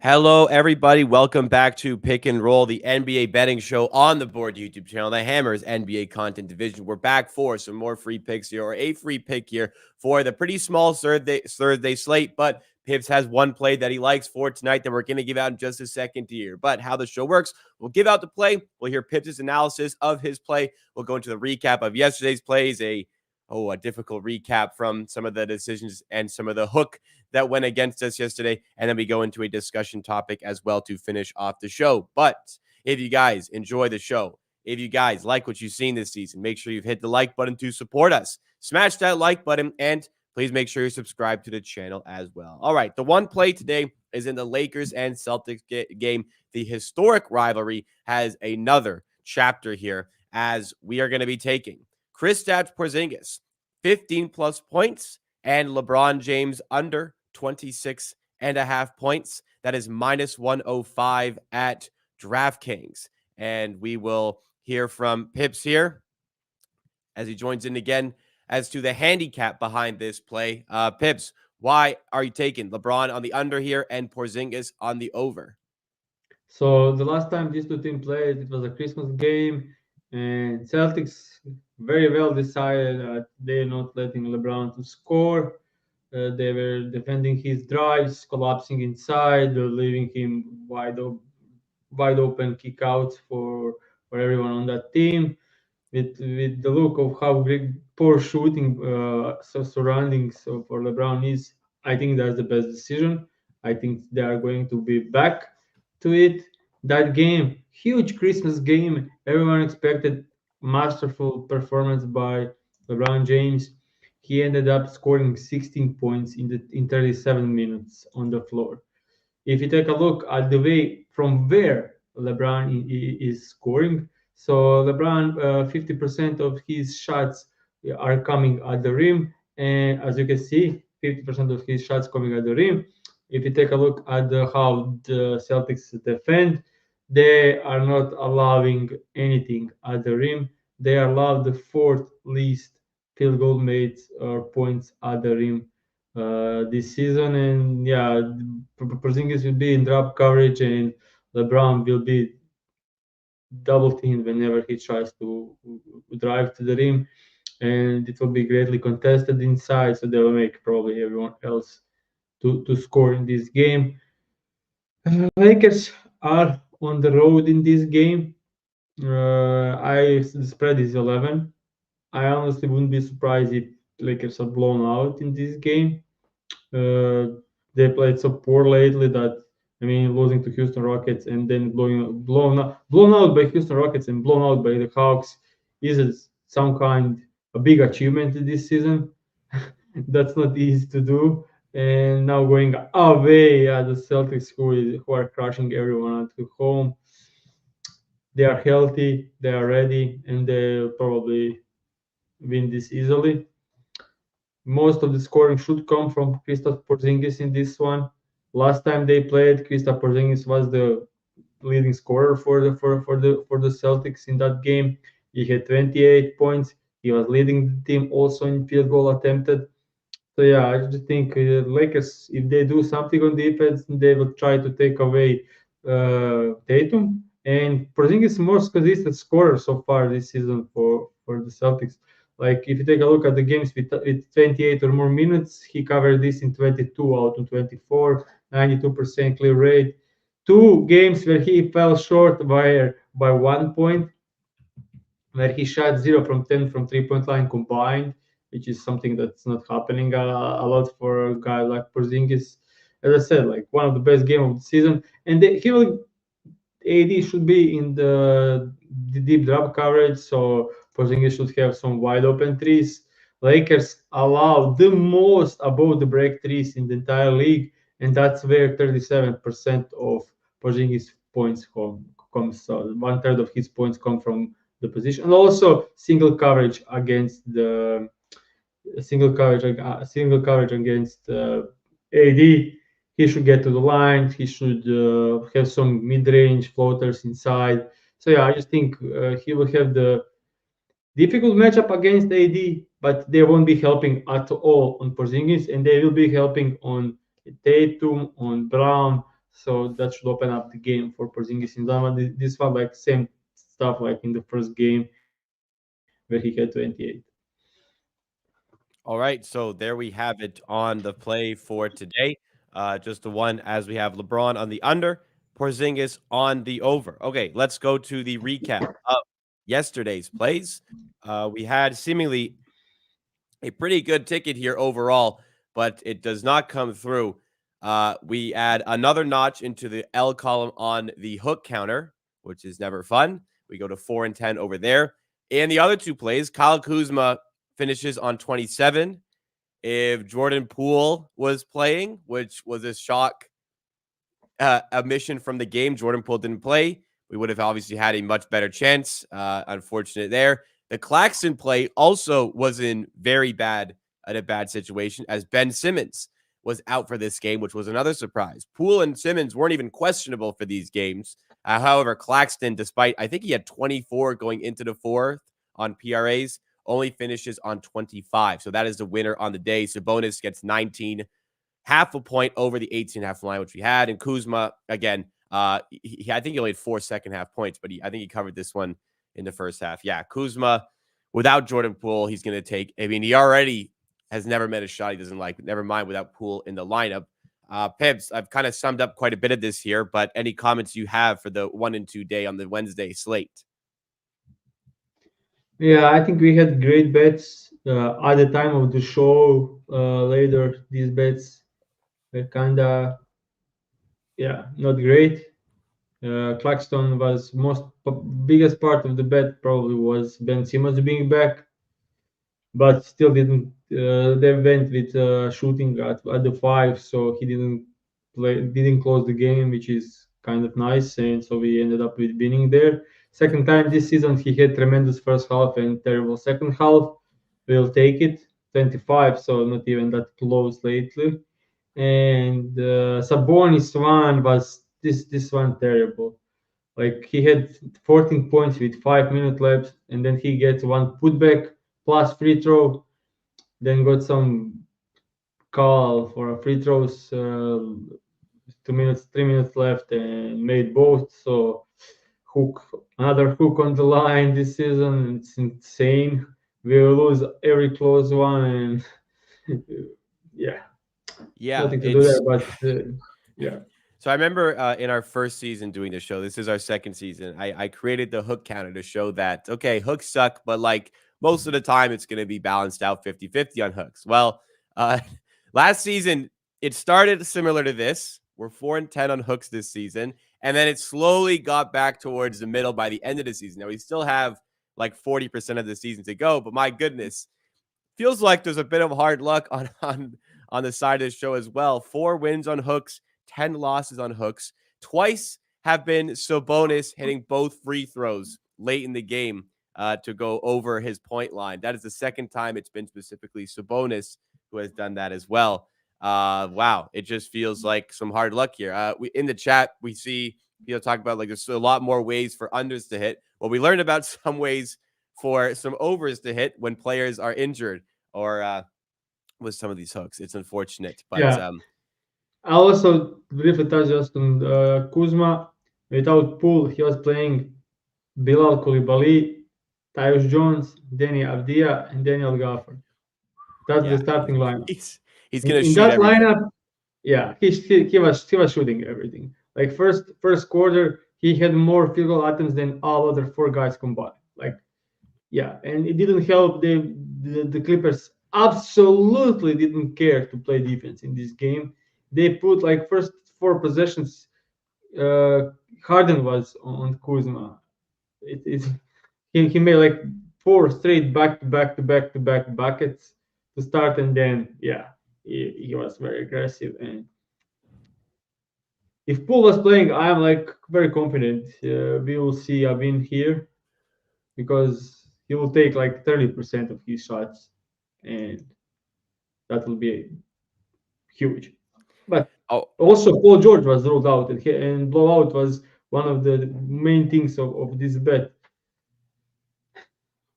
Hello, everybody. Welcome back to Pick and Roll, the NBA betting show on the Board YouTube channel that hammers NBA content division. We're back for some more free picks here, or a free pick here for the pretty small Thursday slate. But Pips has one play that he likes for tonight that we're going to give out in just a second here. But how the show works, we'll give out the play. We'll hear Pips' analysis of his play. We'll go into the recap of yesterday's plays, a difficult recap from some of the decisions and some of the hook that went against us yesterday. And then we go into a discussion topic as well to finish off the show. But if you guys enjoy the show, if you guys like what you've seen this season, make sure you've hit the like button to support us. Smash that like button and please make sure you subscribe to the channel as well. All right, the one play today is in the Lakers and Celtics game. The historic rivalry has another chapter here as we are going to be taking Kristaps Porzingis, 15 plus points, and LeBron James under 26.5 points. That is minus 105 at DraftKings. And we will hear from Pips here as he joins in again as to the handicap behind this play. Pips, why are you taking LeBron on the under here and Porzingis on the over? So the last time these two teams played, it was a Christmas game, and Celtics very well decided that they're not letting LeBron to score. They were defending his drives, collapsing inside, leaving him wide open kickouts for everyone on that team. With the look of how great, poor shooting surroundings for LeBron is, I think that's the best decision. I think they are going to be back to it. That game, huge Christmas game. Everyone expected masterful performance by LeBron James. He ended up scoring 16 points in 37 minutes on the floor. If you take a look at the way from where LeBron is scoring, so LeBron, 50% of his shots are coming at the rim, and as you can see, 50% of his shots coming at the rim. If you take a look at how the Celtics defend, they are not allowing anything at the rim. They allow the fourth least field goal made or points at the rim this season. And yeah, Porzingis will be in drop coverage, and LeBron will be double teamed whenever he tries to drive to the rim, and it will be greatly contested inside. So they will make probably everyone else to score in this game. Lakers are on the road in this game. The spread is 11. I honestly wouldn't be surprised if Lakers are blown out in this game. Uh, they played so poor lately that I mean, losing to Houston Rockets and then blown out by Houston Rockets and blown out by the Hawks is some kind a big achievement this season. That's not easy to do. And now going away at the Celtics, who are crushing everyone at home. They are healthy, they are ready, and they'll probably win this easily. Most of the scoring should come from Kristaps Porzingis in this one. Last time they played, Kristaps Porzingis was the leading scorer for the Celtics in that game. He had 28 points. He was leading the team also in field goal attempted. So yeah, I just think Lakers, if they do something on defense, they will try to take away Tatum. And Porzingis is the most consistent scorer so far this season for the Celtics. Like if you take a look at the games with 28 or more minutes, he covered this in 22 out of 24, 92% clear rate. Two games where he fell short by 1 point, where he shot 0 from 10 from 3 point line combined, which is something that's not happening a lot for a guy like Porzingis. As I said, like one of the best game of the season, and he will AD should be in the deep drop coverage, so Porzingis should have some wide open threes. Lakers allow the most above the break threes in the entire league, and that's where 37% of Porzingis points comes. So one third of his points come from the position, and also single coverage against AD. He should get to the line. He should have some mid-range floaters inside. So yeah, I just think he will have the difficult matchup against AD, but they won't be helping at all on Porzingis, and they will be helping on Tatum, on Brown, So that should open up the game for Porzingis in Zama. This felt like same stuff like in the first game where he had 28. All right, so there we have it on the play for today. Just the one as we have LeBron on the under, Porzingis on the over. Okay, let's go to the recap of yesterday's plays. We had seemingly a pretty good ticket here overall, but it does not come through. We add another notch into the L column on the hook counter, which is never fun. We go to 4 and 10 over there. And the other two plays, Kyle Kuzma finishes on 27. If Jordan Poole was playing, which was a shock omission from the game, Jordan Poole didn't play. We would have obviously had a much better chance. Unfortunate there. The Claxton play also was in a bad situation as Ben Simmons was out for this game, which was another surprise. Poole and Simmons weren't even questionable for these games. However, Claxton, despite I think he had 24 going into the fourth on PRAs, only finishes on 25. So that is the winner on the day. Sabonis gets 19, half a point over the 18.5 line, which we had. And Kuzma, again, I think he only had 4 second half points, but I think he covered this one in the first half. Yeah, Kuzma, without Jordan Poole, he's going to take, I mean, he already has never met a shot he doesn't like, but never mind without Poole in the lineup. Pibbs, I've kind of summed up quite a bit of this here, but any comments you have for the 1 and 2 day on the Wednesday slate? Yeah, I think we had great bets at the time of the show. Later, these bets were kinda, yeah, not great. Claxton was biggest part of the bet probably was Ben Simmons being back, but still didn't. They went with shooting at the five, so he didn't close the game, which is kind of nice, and so we ended up with winning there. Second time this season, he had tremendous first half and terrible second half. We'll take it. 25, so not even that close lately. And Sabonis one was this one terrible. Like he had 14 points with 5 minutes left, and then he gets one putback plus free throw, then got some call for a free throws, 2 minutes, 3 minutes left, and made both. So hook, another hook on the line this season. It's insane. We will lose every close one, and yeah, Yeah, nothing to do there. it's But yeah, So I remember in our first season doing the show, this is our second season. I created the hook counter to show that, okay, hooks suck, but like most of the time it's going to be balanced out 50-50 on hooks. Well, uh, last season, it started similar to this. We're 4 and 10 on hooks this season. And then it slowly got back towards the middle by the end of the season. Now we still have like 40% of the season to go, but my goodness, feels like there's a bit of hard luck on the side of the show as well. 4 wins on hooks, 10 losses on hooks. Twice have been Sabonis hitting both free throws late in the game to go over his point line. That is the second time it's been specifically Sabonis who has done that as well. Wow, it just feels like some hard luck here. In the chat, we see people talk about like there's a lot more ways for unders to hit. Well, we learned about some ways for some overs to hit when players are injured or with some of these hooks. It's unfortunate, but yeah. I also briefly touch just on Kuzma. Without Poole, he was playing Bilal Koulibaly, Tyus Jones, Danny Avdia, and Daniel Gafford. That's the yeah, starting lineup. he's In, gonna in shoot that everything. lineup, yeah, he was shooting everything. Like first quarter, he had more field goal attempts than all other four guys combined. Like yeah, and it didn't help. The Clippers absolutely didn't care to play defense in this game. They put like first four possessions. Uh, Harden was on Kuzma. It he made like four straight back to back buckets to start, and then yeah, he was very aggressive. And if Poole was playing, I am like very confident we will see a win here because he will take like 30% of his shots, and that will be huge. But Oh, also, Paul George was ruled out, and blowout was one of the main things of this bet.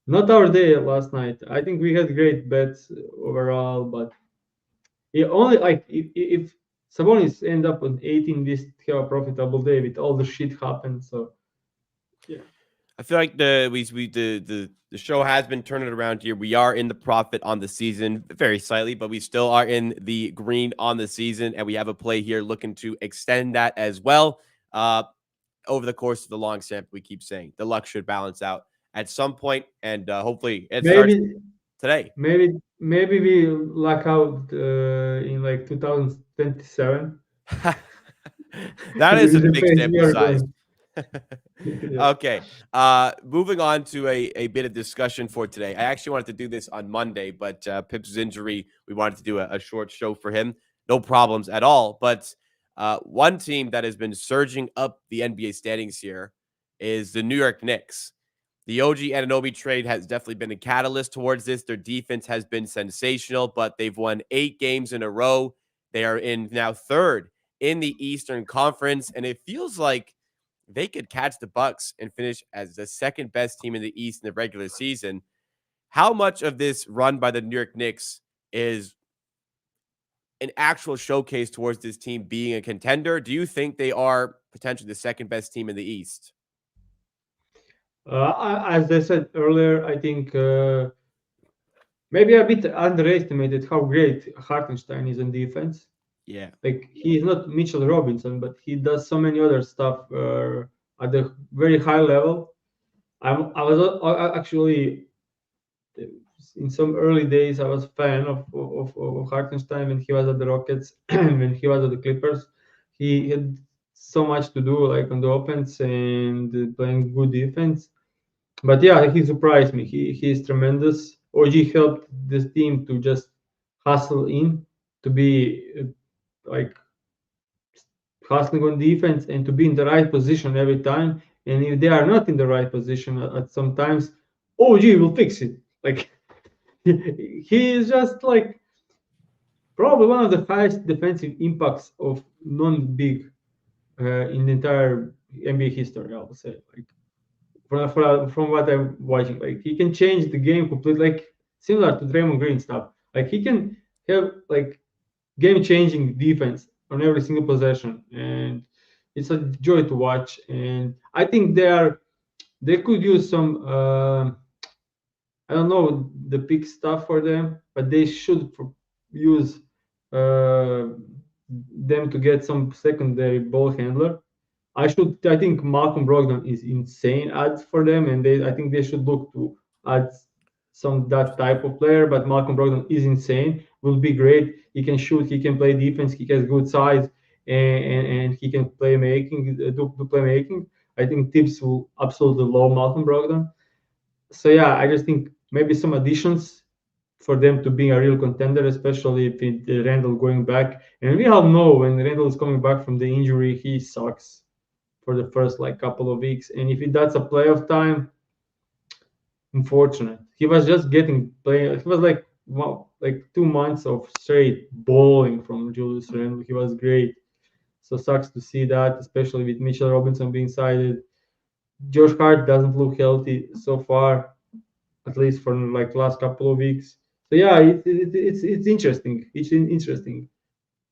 Not our day last night. I think we had great bets overall, but it only like if Sabonis end up on 18 this have a profitable day with all the shit happened. So yeah. I feel like the show has been turning around here. We are in the profit on the season, very slightly, but we still are in the green on the season, and we have a play here looking to extend that as well. Over the course of the long sample, we keep saying the luck should balance out at some point, and hopefully it starts Maybe today. maybe we luck out in like 2027 That is a with the big pace we sample are size. going. Yeah. Okay. Moving on to a bit of discussion for today. I actually wanted to do this on Monday, but Pip's injury, we wanted to do a short show for him. No problems at all. But one team that has been surging up the NBA standings here is the New York Knicks. The OG Anunoby trade has definitely been a catalyst towards this. Their defense has been sensational, but they've won 8 games in a row. They are in now third in the Eastern Conference, and it feels like they could catch the Bucks and finish as the second best team in the East in the regular season. How much of this run by the New York Knicks is an actual showcase towards this team being a contender? Do you think they are potentially the second best team in the East? As I said earlier, I think maybe a bit underestimated how great Hartenstein is on defense. Yeah. Like he's not Mitchell Robinson, but he does so many other stuff at a very high level. I was actually in some early days I was a fan of Hartenstein when he was at the Rockets when he was at the Clippers. He had so much to do like on the offense and playing good defense. But yeah, he surprised me. He is tremendous. OG helped this team to just hustle in to be like hustling on defense and to be in the right position every time. And if they are not in the right position at some times, OG will fix it. Like he is just like probably one of the highest defensive impacts of non-big in the entire NBA history. I would say, like from what I'm watching, like he can change the game completely, like similar to Draymond Green stuff. Like he can have like game-changing defense on every single possession, and it's a joy to watch. And I think they could use some. I don't know the big stuff for them, but they should use uh, them to get some secondary ball handler. I think Malcolm Brogdon is insane ads for them, and I think they should look to add some that type of player. But Malcolm Brogdon is insane. Will be great. He can shoot. He can play defense. He has good size, and he can play making do playmaking. I think Tibbs will absolutely love Malcolm Brogdon. So yeah, I just think maybe some additions for them to be a real contender, especially if Randall going back. And we all know when Randall is coming back from the injury, he sucks for the first like couple of weeks. And if that's a playoff time, unfortunate. He was just getting play. He was like like 2 months of straight bowling from Julius Randle. He was great. So sucks to see that, especially with Mitchell Robinson being cited. Josh Hart doesn't look healthy so far, at least for like last couple of weeks. So yeah, it's interesting. It's interesting,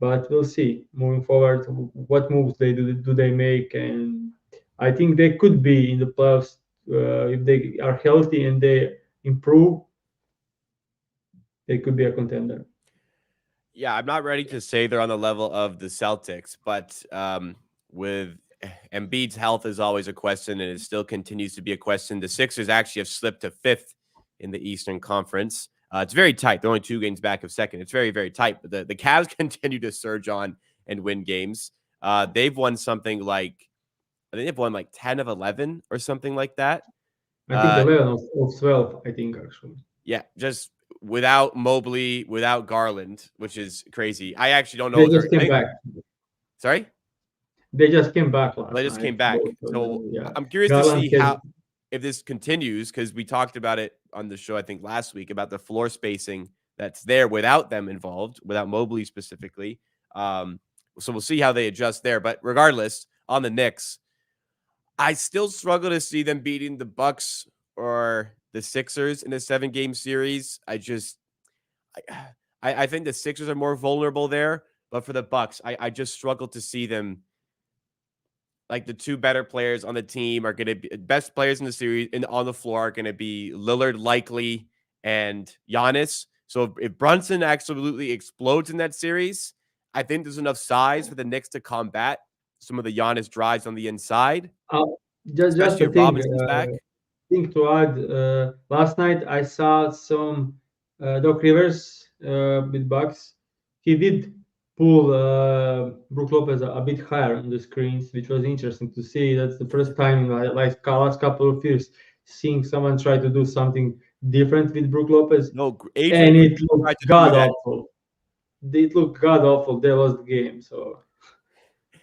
but we'll see moving forward what moves do they make, and I think they could be in the playoffs if they are healthy and they improve. They could be a contender. Yeah, I'm not ready to say they're on the level of the Celtics, but with Embiid's health is always a question, and it still continues to be a question. The Sixers actually have slipped to fifth in the Eastern Conference. It's very tight. They're only 2 games back of second. It's very, very tight. But the Cavs continue to surge on and win games. They've won something like, I think they've won like 10 of 11 or something like that. I think Uh, 11 of 12. I think actually yeah, just without Mobley, without Garland, which is crazy. I actually don't they know. just I came think, back. sorry? They just came back Well, they last just came night. back. Both of So them. Yeah, I'm curious to Garland see has. how if this continues because we talked about it on the show I think last week about the floor spacing that's there without them involved, without Mobley specifically. So we'll see how they adjust there. But regardless, on the Knicks, I still struggle to see them beating the Bucks or the Sixers in a 7-game series. I think the Sixers are more vulnerable there. But for the Bucks, I just struggle to see them. Like the two better players on the team are going to be best players in the series and on the floor are going to be Lillard, likely, and Giannis. So if Brunson absolutely explodes in that series, I think there's enough size for the Knicks to combat some of the Giannis drives on the inside, Uh, just especially a if thing. Robinson's back. Thing to add. Last night I saw some Doc Rivers with Bucks. He did pull Brook Lopez a bit higher on the screens, which was interesting to see. That's the first time in like last couple of years seeing someone try to do something different with Brook Lopez, No, Adrian and Griffin it looked tried to do god that. awful. It looked god awful. They lost the game. So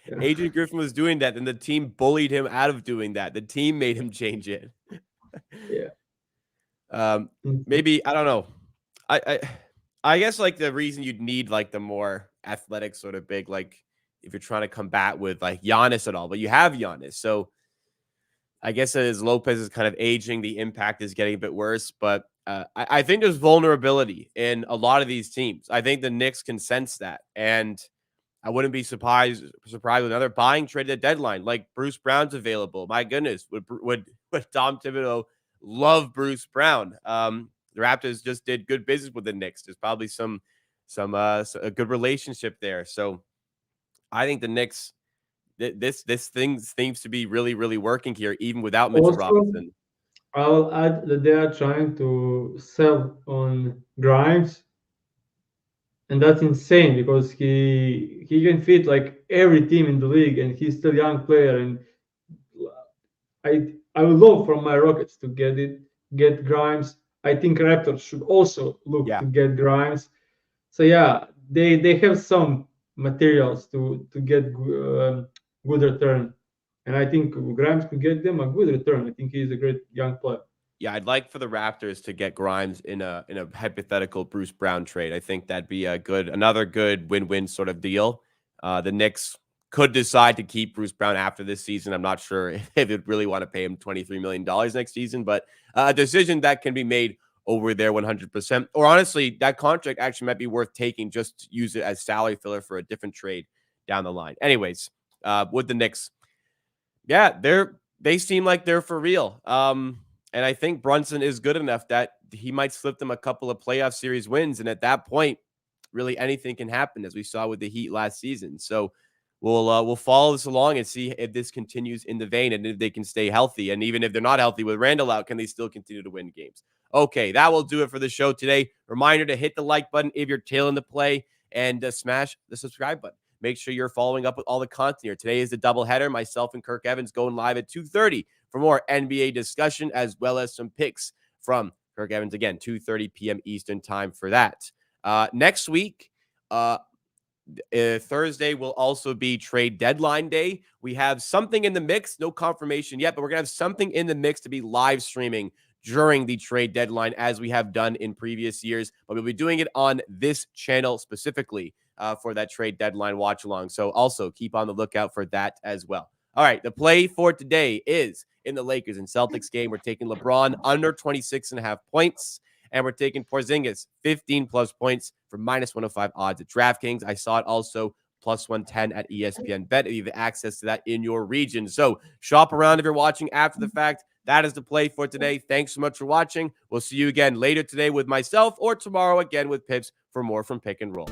yeah, Adrian Griffin was doing that, and the team bullied him out of doing that. The team made him change it. yeah. Um, maybe I don't know. I, I I guess like the reason you'd need like the more athletic sort of big, like if you're trying to combat with like Giannis at all, but you have Giannis. So I guess as Lopez is kind of aging, the impact is getting a bit worse. But I think there's vulnerability in a lot of these teams. I think the Knicks can sense that. And I wouldn't be surprised with another buying trade at the deadline. Like Bruce Brown's available. My goodness, would Tom Thibodeau love Bruce Brown? The Raptors just did good business with the Knicks. There's probably a good relationship there. So I think the Knicks this thing seems to be really working here, even without Mitchell Also, Robinson. I'll add that they are trying to sell on Grimes, and that's insane because he can fit like every team in the league, and he's still a young player. And I would love for my Rockets to get Grimes. I think Raptors should also look Yeah. to get Grimes. So yeah, they have some materials to get good return, and I think Grimes could get them a good return. I think he's a great young player. Yeah, I'd like for the Raptors to get Grimes in a hypothetical Bruce Brown trade. I think that'd be another good win-win sort of deal. The Knicks could decide to keep Bruce Brown after this season. I'm not sure if they'd really want to pay him $23 million next season, but a decision that can be made over there 100%. Or honestly, that contract actually might be worth taking just to use it as salary filler for a different trade down the line. Anyways, with the Knicks, yeah, they seem like they're for real. And I think Brunson is good enough that he might slip them a couple of playoff series wins. And at that point, really anything can happen, as we saw with the Heat last season. So we'll follow this along and see if this continues in the vein and if they can stay healthy. And even if they're not healthy with Randall out, can they still continue to win games? Okay, that will do it for the show today. Reminder to hit the like button if you're tailing the play and smash the subscribe button. Make sure you're following up with all the content here. Today is the doubleheader. Myself and Kirk Evans going live at 2:30 for more NBA discussion, as well as some picks from Kirk Evans. Again, 2:30 p.m. Eastern time for that. Next week, Thursday will also be trade deadline day. We have something in the mix, no confirmation yet, but we're going to have something in the mix to be live streaming during the trade deadline, as we have done in previous years. But we'll be doing it on this channel specifically for that trade deadline watch along. So also keep on the lookout for that as well. All right, the play for today is in the Lakers and Celtics game. We're taking LeBron under 26.5 points. And we're taking Porzingis 15 plus points for minus 105 odds at DraftKings. I saw it also plus 110 at ESPN Bet if you have access to that in your region. So shop around if you're watching after the fact. That is the play for today. Thanks so much for watching. We'll see you again later today with myself or tomorrow again with Pips for more from Pick and Roll.